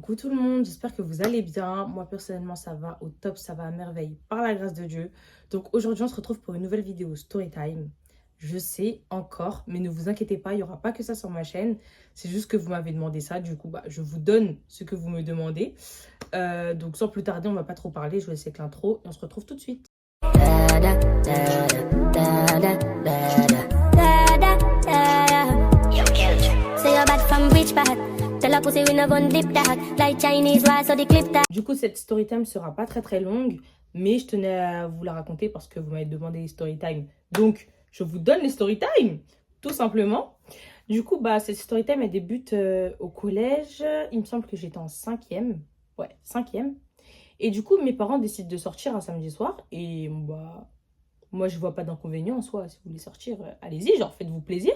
Coucou tout le monde, j'espère que vous allez bien. Moi personnellement ça va au top, ça va à merveille par la grâce de Dieu. Donc aujourd'hui on se retrouve pour une nouvelle vidéo Storytime. Je sais encore, mais ne vous inquiétez pas, il n'y aura pas que ça sur ma chaîne. C'est juste que vous m'avez demandé ça, du coup je vous donne ce que vous me demandez. Donc sans plus tarder, on va pas trop parler, je vais laisser avec l'intro et on se retrouve tout de suite. Du coup, cette story time sera pas très longue, mais je tenais à vous la raconter parce que vous m'avez demandé les story time. Donc, je vous donne les story time, tout simplement. Du coup, cette story time, elle débute au collège. Il me semble que j'étais en 5e. Ouais, 5e. Et du coup, mes parents décident de sortir un samedi soir. Et moi, je vois pas d'inconvénient en soi. Si vous voulez sortir, allez-y, genre, faites-vous plaisir.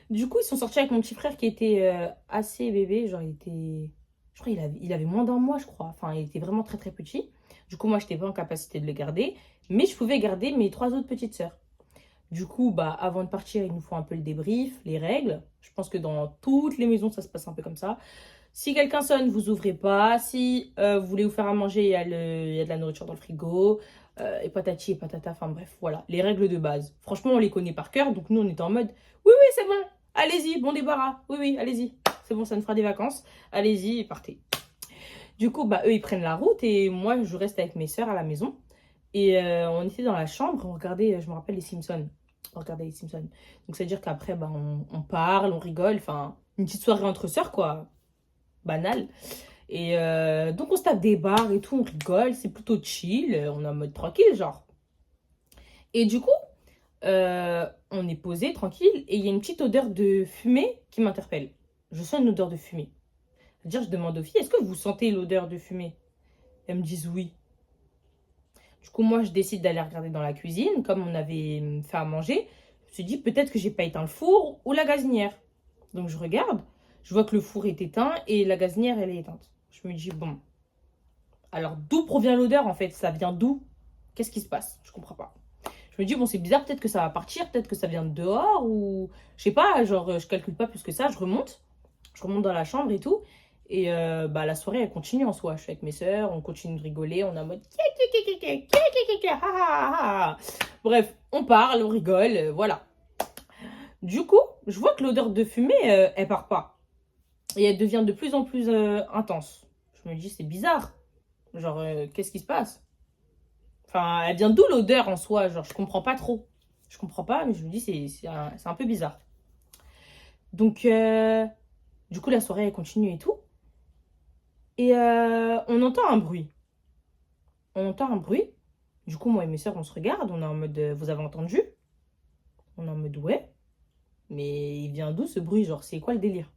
Du coup, ils sont sortis avec mon petit frère qui était assez bébé. Genre, il était... Je crois qu'il avait moins d'un mois, je crois. Enfin, il était vraiment très petit. Du coup, moi, je n'étais pas en capacité de le garder. Mais je pouvais garder mes 3 autres petites sœurs. Du coup, avant de partir, il nous faut un peu le débrief, les règles. Je pense que dans toutes les maisons, ça se passe un peu comme ça. Si quelqu'un sonne, vous ouvrez pas. Si vous voulez vous faire à manger, il y a de la nourriture dans le frigo. Et patati et patata. Enfin bref, voilà. Les règles de base. Franchement, on les connaît par cœur. Donc nous, on est en mode, oui, c'est bon. Allez-y, bon débarras. Oui, allez-y. C'est bon, ça nous fera des vacances. Allez-y, partez. Du coup, eux, ils prennent la route. Et moi, je reste avec mes sœurs à la maison. Et on était dans la chambre. On regardait, je me rappelle, les Simpsons. On regardait les Simpsons. Donc, c'est-à-dire qu'après, on parle, on rigole. Enfin, une petite soirée entre sœurs, quoi. Banal. Et donc, on se tape des bars et tout. On rigole. C'est plutôt chill. On est en mode tranquille, genre. Et du coup, on est posé, tranquille. Et il y a une petite odeur de fumée qui m'interpelle. Je sens une odeur de fumée. C'est-à-dire, je demande aux filles, est-ce que vous sentez l'odeur de fumée? Elles me disent oui. Du coup, moi, je décide d'aller regarder dans la cuisine, comme on avait fait à manger. Je me suis dit, peut-être que j'ai pas éteint le four ou la gazinière. Donc, je regarde, je vois que le four est éteint et la gazinière, elle est éteinte. Je me dis, bon, alors d'où provient l'odeur, en fait? Ça vient d'où? Qu'est-ce qui se passe? Je comprends pas. Je me dis, bon, c'est bizarre, peut-être que ça va partir, peut-être que ça vient de dehors, ou... Je sais pas, genre, je calcule pas plus que ça, je remonte. Je remonte dans la chambre et tout. Et la soirée, elle continue en soi. Je suis avec mes sœurs, on continue de rigoler, on est en mode... Bref, on parle, on rigole, voilà. Du coup, je vois que l'odeur de fumée, elle part pas. Et elle devient de plus en plus intense. Je me dis, c'est bizarre. Genre, qu'est-ce qui se passe? Enfin, elle vient d'où l'odeur en soi? Genre, je comprends pas trop. Je comprends pas, mais je me dis, c'est un peu bizarre. Donc, du coup, la soirée, elle continue et tout. Et on entend un bruit. On entend un bruit. Du coup, moi et mes sœurs, on se regarde. On est en mode, vous avez entendu? On est en mode, ouais. Mais il vient d'où ce bruit? Genre, c'est quoi le délire?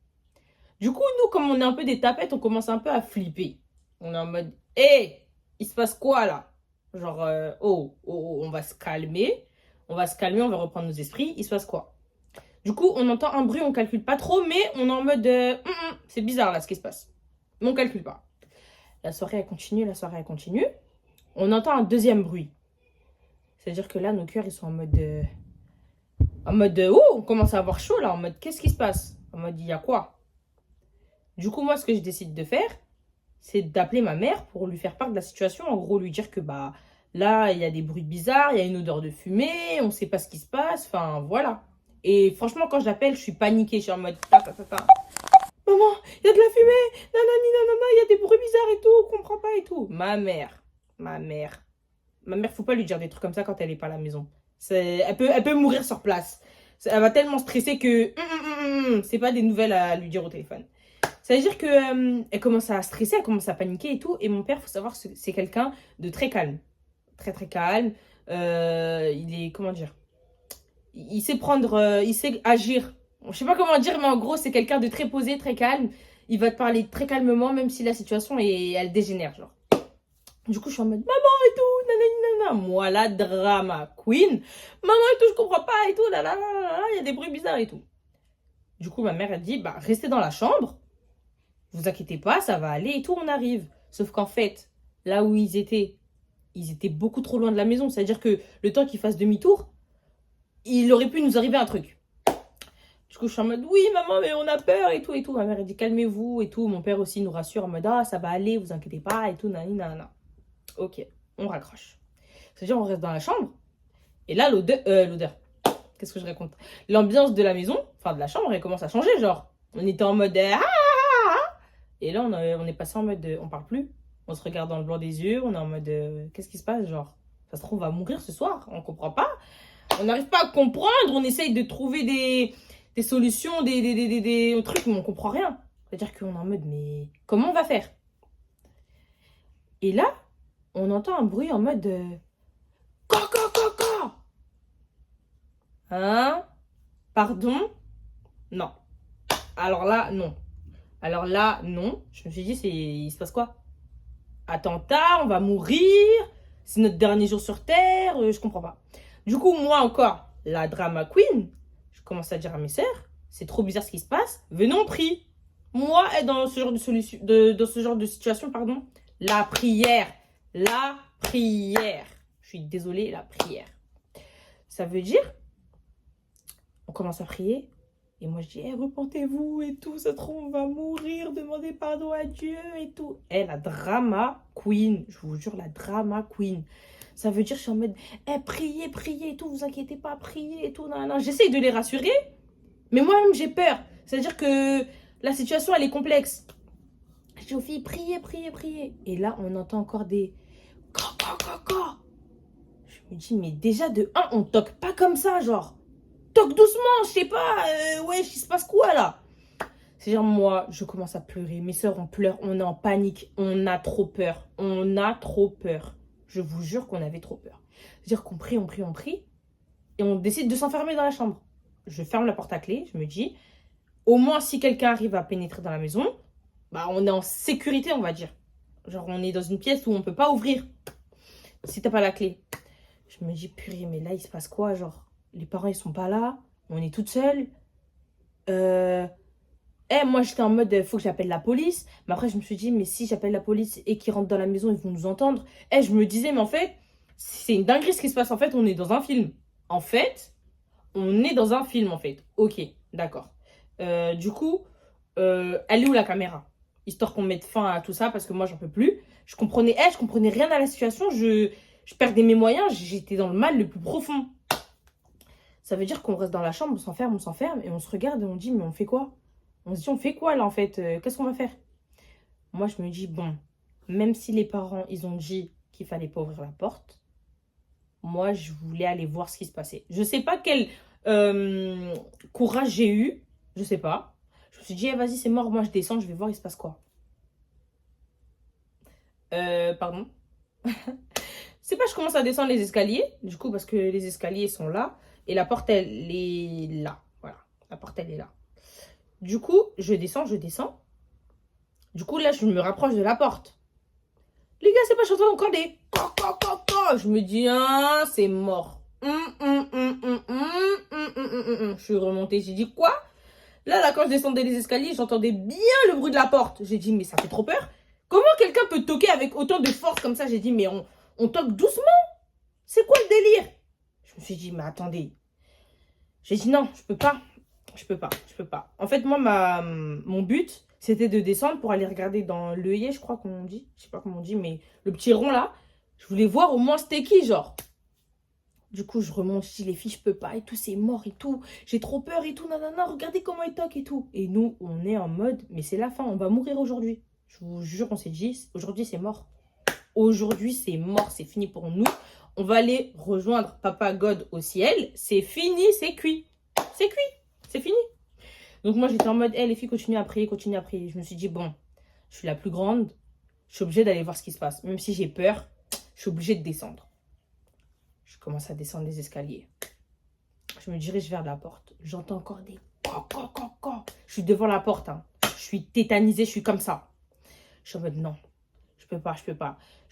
Du coup, nous, comme on est un peu des tapettes, on commence un peu à flipper. On est en mode, hé, il se passe quoi là? Genre, on va se calmer. On va se calmer, on va reprendre nos esprits. Il se passe quoi? Du coup, on entend un bruit, on calcule pas trop, mais on est en mode, c'est bizarre là ce qui se passe. Mais on calcule pas. La soirée, elle continue, la soirée, elle continue. On entend un deuxième bruit. C'est-à-dire que là, nos cœurs, ils sont oh, on commence à avoir chaud là, en mode, qu'est-ce qui se passe? En mode, il y a quoi? Du coup, moi, ce que je décide de faire, c'est d'appeler ma mère pour lui faire part de la situation. En gros, lui dire que là, il y a des bruits bizarres, il y a une odeur de fumée, on ne sait pas ce qui se passe. Enfin, voilà. Et franchement, quand je l'appelle, je suis paniquée. Je suis en mode, maman, il y a de la fumée, nanani, nanana, il y a des bruits bizarres et tout, on comprend pas et tout. Ma mère, faut pas lui dire des trucs comme ça quand elle n'est pas à la maison. Elle peut mourir sur place. Elle va tellement stresser que c'est pas des nouvelles à lui dire au téléphone. C'est-à-dire que elle commence à stresser, elle commence à paniquer et tout. Et mon père, faut savoir, c'est quelqu'un de très calme. Très calme. Il est, comment dire? Il sait prendre, il sait agir. Je sais pas comment dire, mais en gros, c'est quelqu'un de très posé, très calme. Il va te parler très calmement, même si la situation, elle dégénère, genre. Du coup, je suis en mode, maman et tout, nanana, moi, la drama queen. Maman et tout, je comprends pas et tout, il y a des bruits bizarres et tout. Du coup, ma mère, elle dit, restez dans la chambre. Vous inquiétez pas, ça va aller et tout, on arrive. Sauf qu'en fait, là où ils étaient beaucoup trop loin de la maison. C'est-à-dire que le temps qu'ils fassent demi-tour, il aurait pu nous arriver un truc. Du coup, je suis en mode, oui, maman, mais on a peur et tout, et tout. Ma mère, elle dit, calmez-vous et tout. Mon père aussi nous rassure en mode, ah, ça va aller, vous inquiétez pas et tout, nani, nanana. Ok, on raccroche. C'est-à-dire, on reste dans la chambre. Et là, l'odeur, qu'est-ce que je raconte? L'ambiance de la maison, enfin de la chambre, elle commence à changer, genre. On était en mode, ah, ah, ah. Et là, on est passé en mode, on parle plus. On se regarde dans le blanc des yeux, on est en mode, qu'est-ce qui se passe, genre? Ça se trouve, on va mourir ce soir, on comprend pas. On n'arrive pas à comprendre, on essaye de trouver des solutions, des trucs, mais on comprend rien. C'est-à-dire qu'on est en mode, mais comment on va faire? Et là, on entend un bruit en mode, co. Hein? Pardon? Non. Alors là, non. Alors là, non. Je me suis dit, il se passe quoi? Attentat, on va mourir. C'est notre dernier jour sur Terre. Je comprends pas. Du coup, moi encore, la drama queen, je commence à dire à mes sœurs, c'est trop bizarre ce qui se passe. Venons, on prie. Moi, dans ce genre dans ce genre de situation, pardon, la prière. La prière. Je suis désolée, la prière. Ça veut dire, on commence à prier. Et moi, je dis, repentez-vous et tout, ça se trouve, on va mourir, demandez pardon à Dieu et tout. La drama queen, je vous jure, la drama queen. Ça veut dire, je suis en mode, priez et tout, vous inquiétez pas, priez et tout. Non. J'essaye de les rassurer, mais moi-même, j'ai peur. C'est-à-dire que la situation, elle est complexe. Je dis aux filles, priez. Et là, on entend encore des co. Je me dis, mais déjà, de un, on toque pas comme ça, genre. Toque doucement, je sais pas, ouais, il se passe quoi là? C'est-à-dire, moi, je commence à pleurer. Mes soeurs, on pleure, on est en panique. On a trop peur. Je vous jure qu'on avait trop peur. C'est-à-dire qu'on prie. Et on décide de s'enfermer dans la chambre. Je ferme la porte à clé. Je me dis, au moins, si quelqu'un arrive à pénétrer dans la maison, bah, on est en sécurité, on va dire. Genre, on est dans une pièce où on peut pas ouvrir si t'as pas la clé. Je me dis, purée, mais là, il se passe quoi, genre? Les parents, ils sont pas là. On est toutes seules. Moi, j'étais en mode, faut que j'appelle la police. Mais après, je me suis dit, mais si j'appelle la police et qu'ils rentrent dans la maison, ils vont nous entendre. Je me disais, mais en fait, c'est une dinguerie ce qui se passe. En fait, on est dans un film. Ok, d'accord. Du coup, elle est où la caméra? Histoire qu'on mette fin à tout ça, parce que moi, j'en peux plus. Je comprenais rien à la situation. Je perdais mes moyens. J'étais dans le mal le plus profond. Ça veut dire qu'on reste dans la chambre, on s'enferme, et on se regarde et on dit, mais on fait quoi? On se dit, on fait quoi là en fait? Qu'est-ce qu'on va faire? Moi, je me dis, bon, même si les parents, ils ont dit qu'il fallait pas ouvrir la porte, moi, je voulais aller voir ce qui se passait. Je sais pas quel courage j'ai eu, je sais pas. Je me suis dit, vas-y, c'est mort, moi je descends, je vais voir, il se passe quoi? Pardon? C'est pas, je commence à descendre les escaliers, du coup, parce que les escaliers sont là. Et la porte, elle est là. Voilà. La porte, elle est là. Du coup, je descends. Du coup, là, je me rapproche de la porte. Les gars, c'est pas, j'entends encore des co. Je me dis, ah, c'est mort. Je suis remontée. J'ai dit, quoi? Là, quand je descendais les escaliers, j'entendais bien le bruit de la porte. J'ai dit, mais ça fait trop peur. Comment quelqu'un peut toquer avec autant de force comme ça? J'ai dit, mais on toque doucement. C'est quoi le délire? Je me suis dit, mais attendez. J'ai dit, non, je peux pas. En fait, moi, mon but, c'était de descendre pour aller regarder dans l'œillet, je crois qu'on dit. Je sais pas comment on dit, mais le petit rond là. Je voulais voir au moins c'était qui, genre. Du coup, je remonte, je dis, les filles, je peux pas et tout, c'est mort et tout. J'ai trop peur et tout, nanana, regardez comment ils toquent et tout. Et nous, on est en mode, mais c'est la fin, on va mourir aujourd'hui. Je vous jure, on s'est dit, aujourd'hui, c'est mort. Aujourd'hui, c'est mort, c'est fini pour nous. On va aller rejoindre Papa God au ciel. C'est fini, c'est cuit. C'est fini. Donc moi, j'étais en mode, les filles, continuez à prier. Je me suis dit, bon, je suis la plus grande. Je suis obligée d'aller voir ce qui se passe. Même si j'ai peur, je suis obligée de descendre. Je commence à descendre les escaliers. Je me dirige vers la porte. J'entends encore des co. Je suis devant la porte. Hein. Je suis tétanisée, je suis comme ça. Je suis en mode, non, je peux pas. Je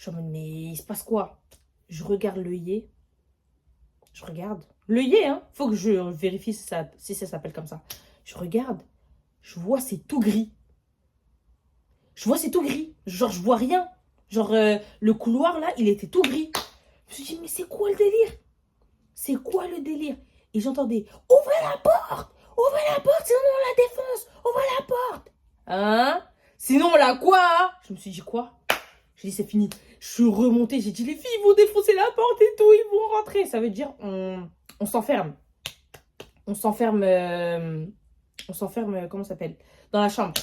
suis en mode, mais il se passe quoi? Je regarde l'œillet. Je regarde. L'œillet, hein. Faut que je vérifie si ça s'appelle comme ça. Je regarde. Je vois, c'est tout gris. Genre, je vois rien. Genre, le couloir, là, il était tout gris. Je me suis dit, mais c'est quoi le délire? Et j'entendais, ouvrez la porte! ouvrez la porte, sinon on la défonce. Ouvrez la porte. Hein? Sinon on la quoi? Hein? Je me suis dit quoi? J'ai dit c'est fini. Je suis remontée, j'ai dit les filles ils vont défoncer la porte et tout, ils vont rentrer. Ça veut dire on s'enferme. On s'enferme, comment ça s'appelle? Dans la chambre.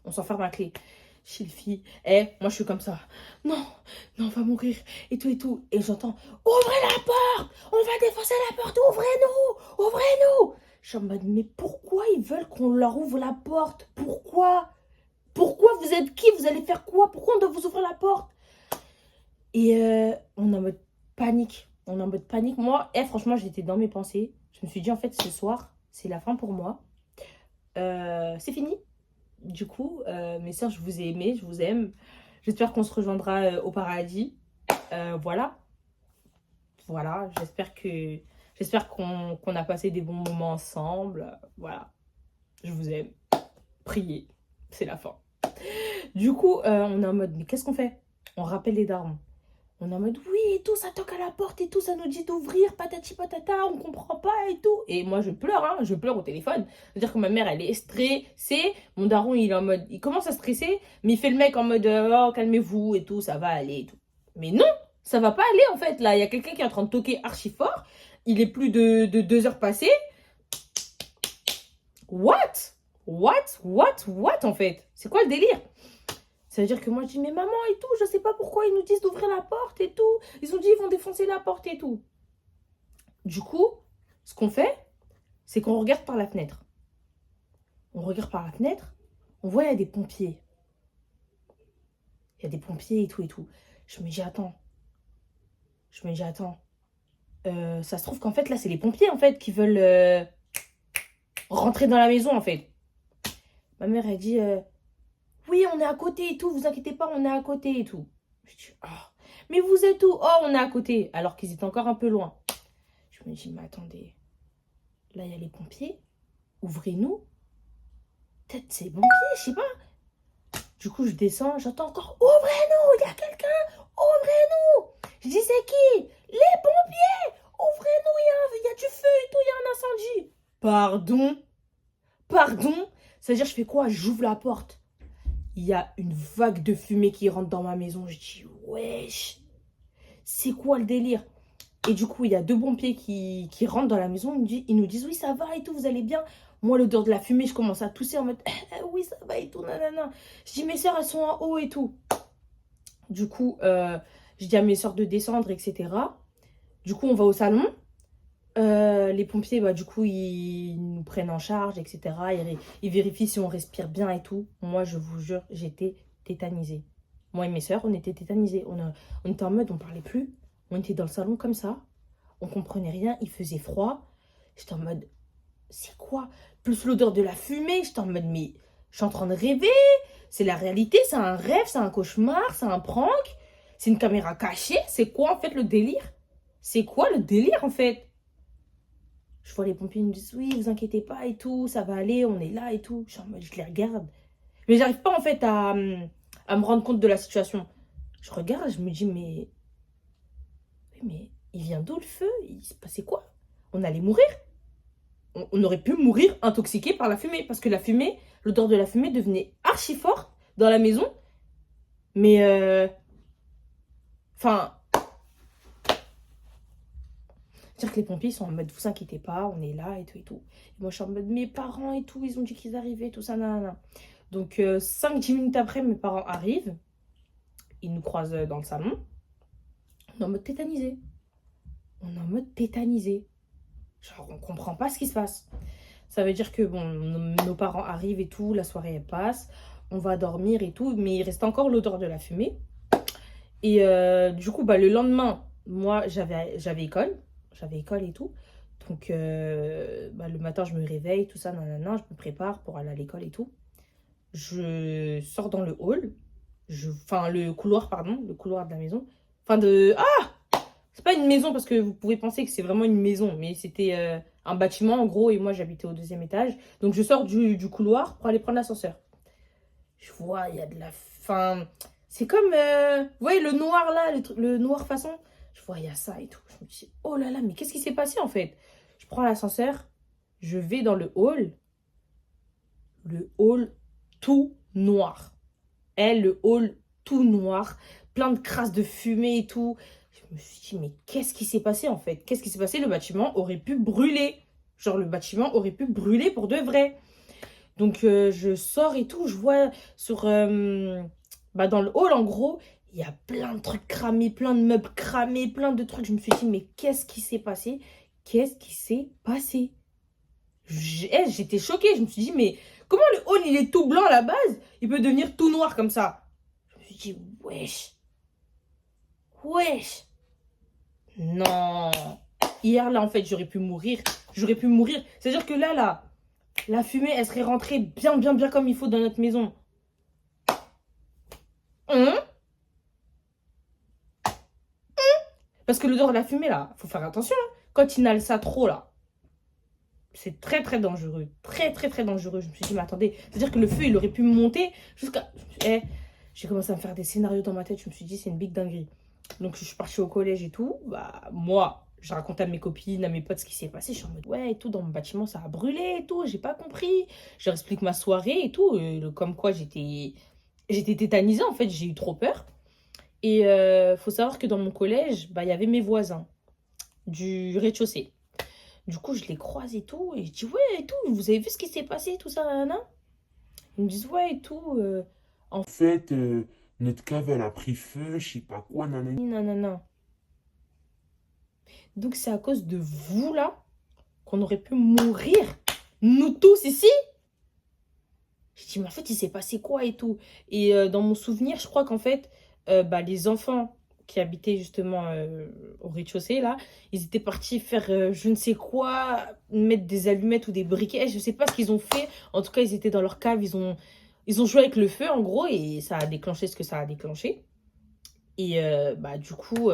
On s'enferme à clé. Chez les filles. Moi je suis comme ça. Non, non, on va mourir. Et tout et tout. Et j'entends, ouvrez la porte! On va défoncer la porte, ouvrez-nous! Ouvrez-nous! Je suis en mode, mais pourquoi ils veulent qu'on leur ouvre la porte? Pourquoi? Pourquoi vous êtes qui? Vous allez faire quoi? Pourquoi on doit vous ouvrir la porte? Et on est en mode panique. On est en mode panique. Moi, franchement, j'étais dans mes pensées. Je me suis dit, en fait, ce soir, c'est la fin pour moi. C'est fini. Du coup, mes soeurs, je vous ai aimé, je vous aime. J'espère qu'on se rejoindra au paradis. Voilà. Voilà, j'espère qu'on a passé des bons moments ensemble. Voilà. Je vous aime. Priez. C'est la fin. Du coup, on est en mode, mais qu'est-ce qu'on fait? On rappelle les darons. On est en mode, oui, et tout, ça toque à la porte et tout, ça nous dit d'ouvrir, patati patata, on comprend pas et tout. Et moi, je pleure, hein, je pleure au téléphone. C'est-à-dire que ma mère, elle est stressée. Mon daron, il est en mode, il commence à stresser, mais il fait le mec en mode, oh, calmez-vous et tout, ça va aller et tout. Mais non, ça va pas aller en fait. Là, il y a quelqu'un qui est en train de toquer archi fort. Il est plus de 2 heures passées. What en fait? C'est quoi le délire? Ça veut dire que moi, je dis, mais maman et tout, je sais pas pourquoi ils nous disent d'ouvrir la porte et tout. Ils ont dit, ils vont défoncer la porte et tout. Du coup, ce qu'on fait, c'est qu'on regarde par la fenêtre. On regarde par la fenêtre, on voit, il y a des pompiers. Il y a des pompiers et tout et tout. Je me dis, attends. Ça se trouve qu'en fait, là, c'est les pompiers, en fait, qui veulent rentrer dans la maison, en fait. Ma mère, elle dit... oui, on est à côté et tout, vous inquiétez pas, on est à côté et tout. Je dis, oh, mais vous êtes où? Oh, on est à côté, alors qu'ils étaient encore un peu loin. Je me dis, mais attendez, là, il y a les pompiers, ouvrez-nous. Peut-être c'est les pompiers, je sais pas. Du coup, je descends, j'entends encore, ouvrez-nous, il y a quelqu'un, ouvrez-nous. Je dis, c'est qui? Les pompiers, ouvrez-nous, il y a du feu et tout, il y a un incendie. Pardon? C'est-à-dire, je fais quoi? J'ouvre la porte. Il y a une vague de fumée qui rentre dans ma maison. Je dis, wesh, c'est quoi le délire? Et du coup, il y a 2 pompiers qui rentrent dans la maison. Ils nous disent, oui, ça va et tout, vous allez bien. Moi, l'odeur de la fumée, je commence à tousser en mode, oui, ça va et tout, nanana. Je dis, mes soeurs, elles sont en haut et tout. Du coup, je dis à mes soeurs de descendre, etc. Du coup, on va au salon. Les pompiers, bah, du coup, ils nous prennent en charge, etc. Ils vérifient si on respire bien et tout. Moi, je vous jure, j'étais tétanisée. Moi et mes soeurs, on était tétanisés. On était en mode, on parlait plus. On était dans le salon comme ça. On comprenait rien. Il faisait froid. J'étais en mode, c'est quoi? Plus l'odeur de la fumée. J'étais en mode, mais je suis en train de rêver. C'est la réalité, c'est un rêve, c'est un cauchemar, c'est un prank. C'est une caméra cachée. C'est quoi en fait le délire? C'est quoi le délire en fait? Je vois les pompiers, ils me disent, oui, vous inquiétez pas et tout, ça va aller, on est là et tout. Je les regarde. Mais j'arrive pas en fait à me rendre compte de la situation. Je regarde, je me dis, mais il vient d'où le feu? Il s'est passé quoi? On allait mourir. On aurait pu mourir intoxiqué par la fumée. Parce que la fumée, l'odeur de la fumée devenait archi forte dans la maison. Mais, enfin... C'est-à-dire que les pompiers sont en mode, vous inquiétez pas, on est là et tout et tout. Et moi, je suis en mode, mes parents et tout, ils ont dit qu'ils arrivaient, tout ça, nanana. Donc, 5-10 minutes après, mes parents arrivent. Ils nous croisent dans le salon. On est en mode tétanisé. Genre, on comprend pas ce qui se passe. Ça veut dire que, bon, nos parents arrivent et tout, la soirée, elle passe. On va dormir et tout, mais il reste encore l'odeur de la fumée. Et du coup, bah, le lendemain, moi, j'avais école. J'avais école et tout. Donc, bah, le matin, je me réveille, tout ça, nanana, je me prépare pour aller à l'école et tout. Je sors dans le hall. Enfin, le couloir de la maison. Enfin, c'est pas une maison parce que vous pouvez penser que c'est vraiment une maison. Mais c'était un bâtiment, en gros, et moi, j'habitais au 2e étage. Donc, je sors du couloir pour aller prendre l'ascenseur. Je vois, il y a de la... Enfin, c'est comme... vous voyez, le noir, là, le noir façon. Je vois, il y a ça et tout. Je me dis, oh là là, mais qu'est-ce qui s'est passé en fait? Je prends l'ascenseur, je vais dans le hall. le hall tout noir. Le hall tout noir, plein de crasses de fumée et tout. Je me suis dit, mais qu'est-ce qui s'est passé en fait? Qu'est-ce qui s'est passé? Le bâtiment aurait pu brûler. Genre, le bâtiment aurait pu brûler pour de vrai. Donc, je sors et tout. Je vois dans le hall, en gros, il y a plein de trucs cramés, plein de meubles cramés, plein de trucs. Je me suis dit, mais qu'est-ce qui s'est passé? Qu'est-ce qui s'est passé? J'étais choquée. Je me suis dit, mais comment le hall, il est tout blanc à la base? Il peut devenir tout noir comme ça. Je me suis dit, wesh. Wesh. Non. Hier, là, en fait, j'aurais pu mourir. J'aurais pu mourir. C'est-à-dire que là, la fumée, elle serait rentrée bien, bien, bien comme il faut dans notre maison. Parce que l'odeur de la fumée, là, faut faire attention. Hein. Quand il inhale ça trop, là, c'est très, très dangereux. Très, très, très dangereux. Je me suis dit, mais attendez, c'est-à-dire que le feu, il aurait pu monter jusqu'à... J'ai commencé à me faire des scénarios dans ma tête. Je me suis dit, c'est une big dinguerie. Donc, je suis partie au collège et tout. Bah, moi, j'ai raconté à mes copines, à mes potes ce qui s'est passé. Je suis en mode, ouais, et tout, dans mon bâtiment, ça a brûlé et tout. J'ai pas compris. Je leur explique ma soirée et tout. Comme quoi, j'étais tétanisée, en fait. J'ai eu trop peur. Et faut savoir que dans mon collège, bah, il y avait mes voisins du rez-de-chaussée. Du coup, je les croise et tout. Et je dis, ouais, et tout, vous avez vu ce qui s'est passé, tout ça, nanana? Ils me disent, ouais, et tout. En Fait, notre cave, elle a pris feu, je sais pas quoi, nanani. nanana. Donc, c'est à cause de vous, là, qu'on aurait pu mourir. Nous tous ici. Je dis, mais en fait, il s'est passé quoi et tout? Et dans mon souvenir, je crois qu'en fait, les enfants qui habitaient justement au rez-de-chaussée, là, ils étaient partis faire je ne sais quoi, mettre des allumettes ou des briquets. Je ne sais pas ce qu'ils ont fait. En tout cas, ils étaient dans leur cave, ils ont joué avec le feu, en gros, et ça a déclenché ce que ça a déclenché. Et du coup,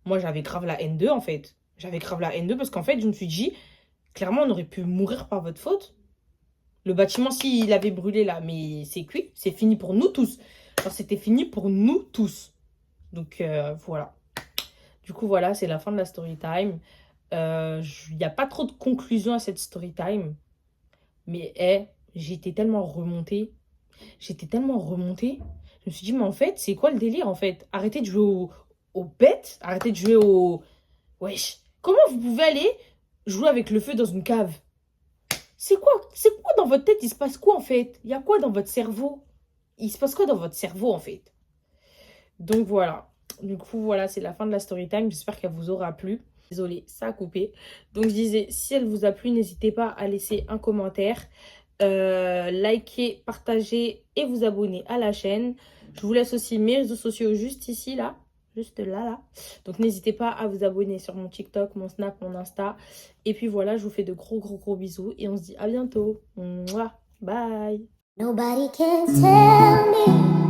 moi, j'avais grave la N2, en fait. J'avais grave la N2 parce qu'en fait, je me suis dit, clairement, on aurait pu mourir par votre faute. Le bâtiment, s'il avait brûlé là, mais c'est cuit, c'est fini pour nous tous. Genre, c'était fini pour nous tous. Donc, voilà. Du coup, voilà, c'est la fin de la story time. Il n'y a pas trop de conclusion à cette story time. Mais, j'étais tellement remontée. J'étais tellement remontée. Je me suis dit, mais en fait, c'est quoi le délire, en fait? Arrêtez de jouer aux bêtes. Arrêtez de jouer au... Wesh. Comment vous pouvez aller jouer avec le feu dans une cave? C'est quoi dans votre tête? Il se passe quoi en fait? Il y a quoi dans votre cerveau? Il se passe quoi dans votre cerveau en fait? Donc voilà. Du coup, voilà, c'est la fin de la story time. J'espère qu'elle vous aura plu. Désolée, ça a coupé. Donc je disais, si elle vous a plu, n'hésitez pas à laisser un commentaire, liker, partager et vous abonner à la chaîne. Je vous laisse aussi mes réseaux sociaux juste ici, là. Juste là, là. Donc, n'hésitez pas à vous abonner sur mon TikTok, mon Snap, mon Insta. Et puis voilà, je vous fais de gros, gros, gros bisous. Et on se dit à bientôt. Mouah. Bye. Nobody can tell me